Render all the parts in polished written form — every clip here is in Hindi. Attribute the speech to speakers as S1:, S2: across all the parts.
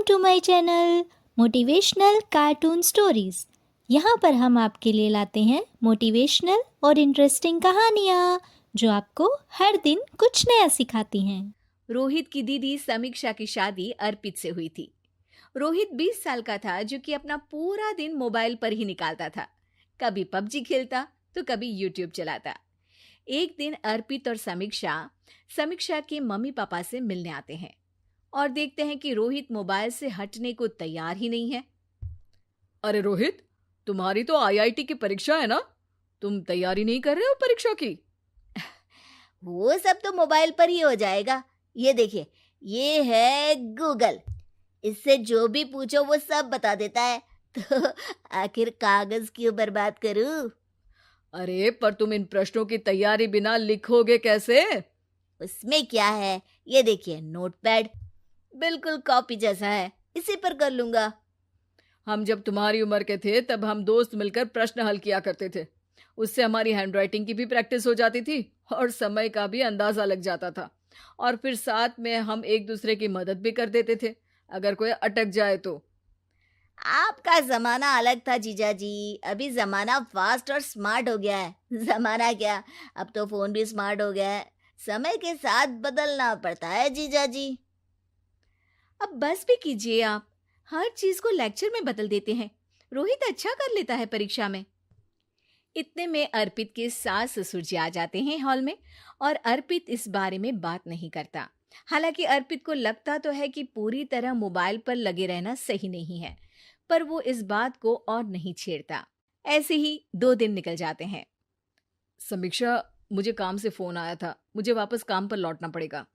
S1: To my channel motivational cartoon stories. यहाँ पर हम आपके लिए लाते हैं मोटिवेशनल और इंटरेस्टिंग कहानियाँ जो आपको हर दिन कुछ नया सिखाती हैं।
S2: रोहित की दीदी समीक्षा की शादी अर्पित से हुई थी। रोहित 20 साल का था जो कि अपना पूरा दिन मोबाइल पर ही निकालता था। कभी पबजी खेलता तो कभी यूट्यूब चलाता। एक दिन अर्पित और समीक्षा समीक्षा के मम्मी पापा से मिलने आते हैं और देखते हैं कि रोहित मोबाइल से हटने को तैयार ही नहीं है।
S3: अरे रोहित, तुम्हारी तो आईआईटी की परीक्षा है ना? तुम तैयारी नहीं कर रहे हो परीक्षा की?
S4: वो सब तो मोबाइल पर ही हो जाएगा। ये देखिए, ये है गूगल। इससे जो भी पूछो वो सब बता देता है। तो आखिर कागज क्यों बर्बाद करूं?
S3: अरे पर तुम इन प्रश्नों की तैयारी बिना लिखोगे कैसे?
S4: उसमें क्या है, ये देखिए नोटपैड, बिल्कुल कॉपी जैसा है, इसी पर कर लूंगा।
S3: हम जब तुम्हारी उम्र के थे तब हम दोस्त मिलकर प्रश्न हल किया करते थे। उससे हमारी हैंडराइटिंग की भी प्रैक्टिस हो जाती थी और समय का भी अंदाजा लग जाता था। और फिर साथ में हम एक दूसरे की मदद भी कर देते थे अगर कोई अटक जाए तो।
S4: आपका जमाना अलग था जीजा जी। अभी जमाना फास्ट और स्मार्ट हो गया है। जमाना क्या, अब तो फोन भी स्मार्ट हो गया है। समय के साथ बदलना पड़ता है जीजा जी।
S2: अब बस भी कीजिए आप, हर चीज को लेक्चर में बदल देते हैं। रोहित अच्छा कर लेता है परीक्षा में। इतने में अर्पित के सास ससुर जी आ जाते हैं हॉल में और अर्पित इस बारे में बात नहीं करता। हालांकि अर्पित को लगता तो है कि पूरी तरह मोबाइल पर लगे रहना सही नहीं है, पर वो इस बात को और नहीं छेड़ता। ऐसे ही 2 दिन निकल जाते हैं।
S3: समीक्षा, मुझे काम से फोन आया था, मुझे वापस काम पर लौटना पड़ेगा।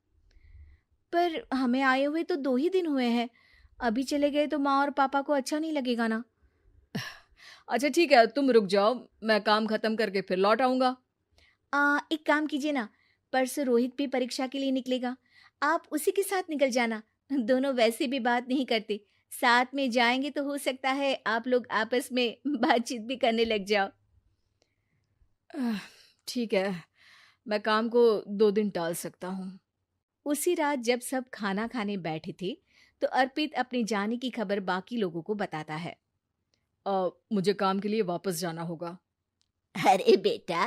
S2: पर हमें आए हुए तो 2 ही दिन हुए हैं। अभी चले गए तो माँ और पापा को अच्छा नहीं लगेगा ना।
S3: अच्छा ठीक है, तुम रुक जाओ, मैं काम खत्म करके फिर लौट आऊंगा।
S2: एक काम कीजिए ना, परसों रोहित भी परीक्षा के लिए निकलेगा, आप उसी के साथ निकल जाना। दोनों वैसे भी बात नहीं करते, साथ में जाएंगे तो हो सकता है आप लोग आपस में बातचीत भी करने लग जाओ।
S3: आह, ठीक है, मैं काम को 2 दिन टाल सकता हूँ।
S2: उसी रात जब सब खाना खाने बैठे थे तो अर्पित अपने जाने की खबर बाकी लोगों को बताता है।
S3: मुझे काम के लिए वापस जाना होगा।
S4: अरे बेटा,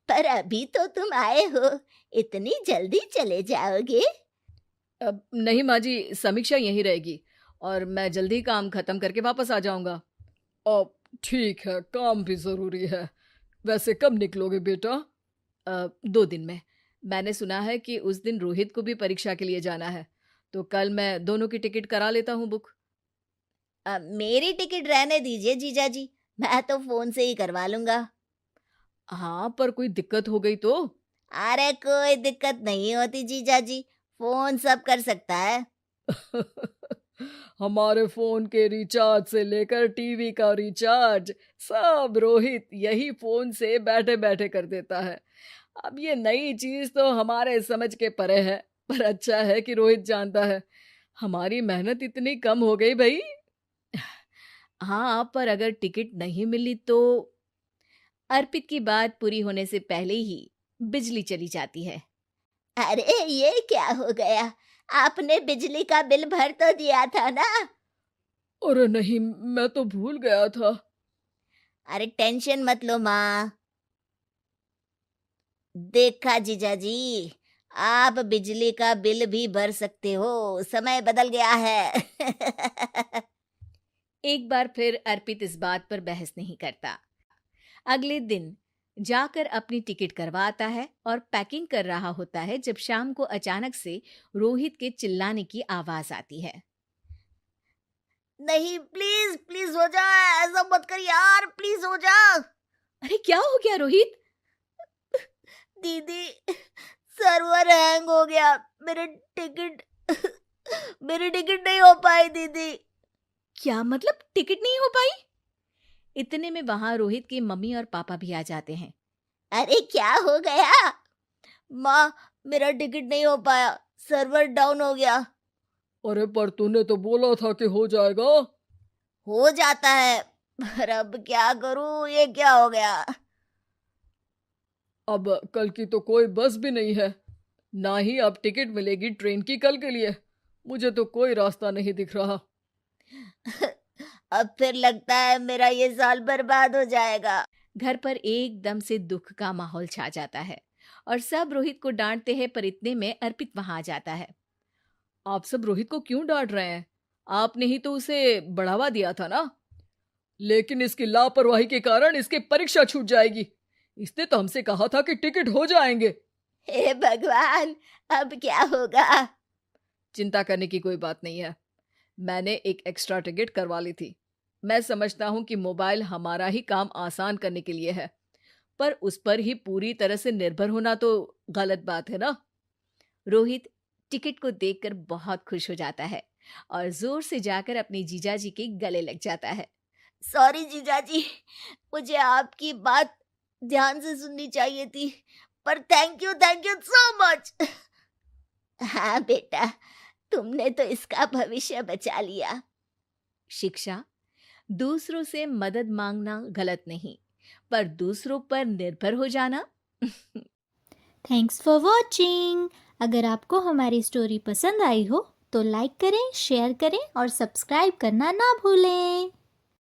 S4: पर अभी तो तुम आए हो, इतनी जल्दी चले जाओगे?
S3: नहीं माँ जी, समीक्षा यहीं रहेगी और मैं जल्दी काम खत्म करके वापस आ जाऊंगा। ठीक है, काम भी जरूरी है। वैसे कब निकलोगे बेटा? 2 दिन में। मैंने सुना है कि उस दिन रोहित को भी परीक्षा के लिए जाना है, तो कल मैं दोनों की टिकट करा लेता हूँ बुक।
S4: मेरी टिकट रहने दीजिए जीजा जी, मैं तो फोन से ही करवा लूंगा।
S3: हाँ, पर कोई दिक्कत हो गई तो?
S4: अरे कोई दिक्कत नहीं होती जीजा जी, फोन सब कर सकता है।
S3: हमारे फोन के रिचार्ज से लेकर टीवी का रिचार्ज सब रोहित यही फोन से बैठे बैठे कर देता है। अब ये नई चीज तो हमारे समझ के परे है, पर अच्छा है कि रोहित जानता है। हमारी मेहनत इतनी कम हो गई भाई।
S2: हाँ, पर अगर टिकट नहीं मिली तो? अर्पित की बात पूरी होने से पहले ही बिजली चली जाती है।
S4: अरे ये क्या हो गया, आपने बिजली का बिल भर तो दिया था ना?
S3: अरे नहीं, मैं तो भूल गया था।
S4: अरे टेंशन मत लो माँ। देखा जीजा जी, आप बिजली का बिल भी भर सकते हो, समय बदल गया है।
S2: एक बार फिर अर्पित इस बात पर बहस नहीं करता। अगले दिन जाकर अपनी टिकट करवाता है और पैकिंग कर रहा होता है जब शाम को अचानक से रोहित के चिल्लाने की आवाज आती है।
S4: नहीं, प्लीज प्लीज हो जा, ऐसा मत कर यार, प्लीज हो जा।
S2: अरे क्या हो गया रोहित?
S4: दीदी, सर्वर हैंग हो गया, मेरे टिकट मेरी टिकट नहीं हो पाई दीदी।
S2: क्या मतलब टिकट नहीं हो पाई? इतने में वहां रोहित के मम्मी और पापा भी आ जाते हैं।
S4: अरे क्या हो गया? माँ, मेरा टिकट नहीं हो पाया, सर्वर डाउन हो गया।
S3: अरे पर तूने तो बोला था कि हो जाएगा।
S4: हो जाता है, पर अब क्या करूं, ये क्या हो गया?
S3: अब कल की तो कोई बस भी नहीं है, ना ही अब टिकट मिलेगी ट्रेन की कल के लिए। मुझे तो कोई रास्ता नहीं दिख रहा।
S4: अब फिर लगता है मेरा ये साल बर्बाद हो जाएगा।
S2: घर पर एकदम से दुख का माहौल छा जाता है और सब रोहित को डांटते हैं, पर इतने में अर्पित वहां आ जाता है।
S3: आप सब रोहित को क्यों डांट रहे हैं? आपने ही तो उसे बढ़ावा दिया था ना। लेकिन इसकी लापरवाही के कारण इसकी परीक्षा छूट जाएगी। इसने तो हमसे कहा था कि टिकट हो जाएंगे।
S4: हे भगवान, अब क्या होगा?
S3: चिंता करने की कोई बात नहीं है। मैंने एक एक्स्ट्रा टिकट करवा ली थी। मैं समझता हूँ कि मोबाइल हमारा ही काम आसान करने के लिए है, पर उस पर ही पूरी तरह से निर्भर होना तो गलत बात है ना।
S2: रोहित टिकट को देखकर बहुत खुश हो जाता है और जोर से जाकर अपने जीजाजी के गले लग जाता है।
S4: सॉरी जीजाजी, मुझे आपकी बात ध्यान से सुननी चाहिए थी, पर थैंक यू सो मच। हाँ बेटा, तुमने तो इसका भविष्य बचा लिया।
S2: शिक्षा, दूसरों से मदद मांगना गलत नहीं, पर दूसरों पर निर्भर हो जाना।
S1: Thanks for watching. अगर आपको हमारी स्टोरी पसंद आई हो तो लाइक करें, शेयर करें और सब्सक्राइब करना ना भूलें।